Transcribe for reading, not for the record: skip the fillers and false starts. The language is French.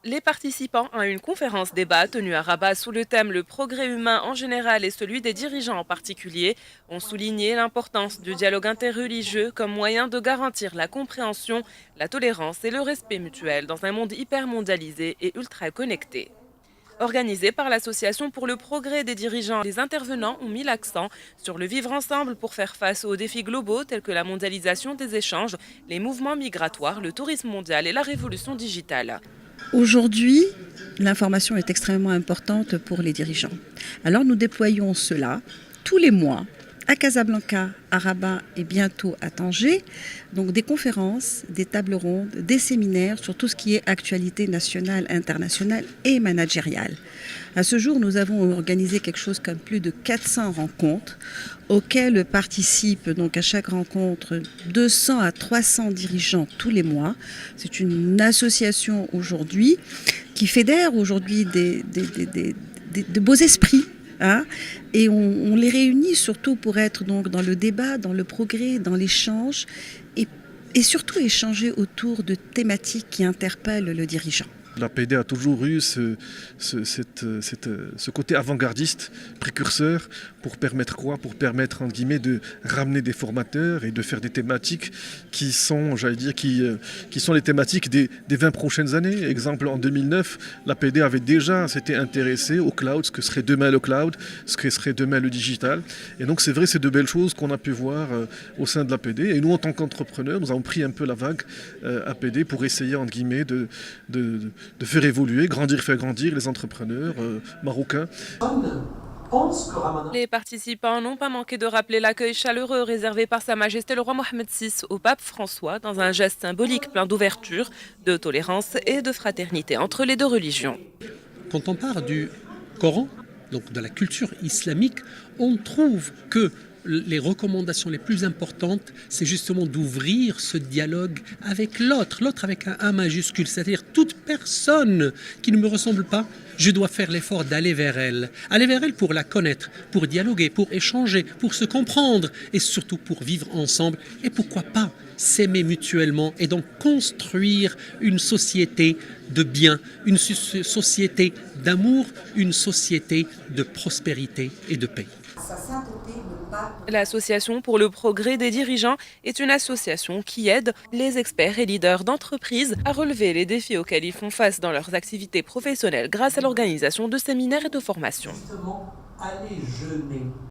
Les participants à une conférence débat tenue à Rabat sous le thème Le progrès humain en général et celui des dirigeants en particulier ont souligné l'importance du dialogue interreligieux comme moyen de garantir la compréhension, la tolérance et le respect mutuel dans un monde hyper mondialisé et ultra connecté. Organisé par l'Association pour le progrès des dirigeants, les intervenants ont mis l'accent sur le vivre ensemble pour faire face aux défis globaux tels que la mondialisation des échanges, les mouvements migratoires, le tourisme mondial et la révolution digitale. Aujourd'hui, l'information est extrêmement importante pour les dirigeants. Alors nous déployons cela tous les mois à Casablanca, à Rabat et bientôt à Tanger. Donc des conférences, des tables rondes, des séminaires sur tout ce qui est actualité nationale, internationale et managériale. À ce jour, nous avons organisé quelque chose comme plus de 400 rencontres auxquelles participent donc à chaque rencontre 200 à 300 dirigeants tous les mois. C'est une association aujourd'hui qui fédère aujourd'hui de beaux esprits. Hein, et on les réunit surtout pour être donc dans le débat, dans le progrès, dans l'échange et surtout échanger autour de thématiques qui interpellent le dirigeant. L'APD a toujours eu ce côté avant-gardiste, précurseur, pour permettre quoi? Pour permettre, entre guillemets, de ramener des formateurs et de faire des thématiques qui sont, j'allais dire, qui sont les thématiques des 20 prochaines années. Exemple, en 2009, l'APD avait déjà s'était intéressé au cloud, ce que serait demain le cloud, ce que serait demain le digital. Et donc, c'est vrai, c'est de belles choses qu'on a pu voir au sein de l'APD. Et nous, en tant qu'entrepreneurs, nous avons pris un peu la vague APD pour essayer, entre guillemets, de faire évoluer, faire grandir les entrepreneurs marocains. Les participants n'ont pas manqué de rappeler l'accueil chaleureux réservé par Sa Majesté le roi Mohamed VI au pape François dans un geste symbolique plein d'ouverture, de tolérance et de fraternité entre les deux religions. Quand on parle du Coran, donc de la culture islamique, on trouve que les recommandations les plus importantes, c'est justement d'ouvrir ce dialogue avec l'autre avec un A majuscule, c'est-à-dire toute personne qui ne me ressemble pas, je dois faire l'effort d'aller vers elle pour la connaître, pour dialoguer, pour échanger, pour se comprendre et surtout pour vivre ensemble et pourquoi pas s'aimer mutuellement et donc construire une société de bien, une société d'amour, une société de prospérité et de paix. L'Association pour le progrès des dirigeants est une association qui aide les experts et leaders d'entreprises à relever les défis auxquels ils font face dans leurs activités professionnelles grâce à l'organisation de séminaires et de formations.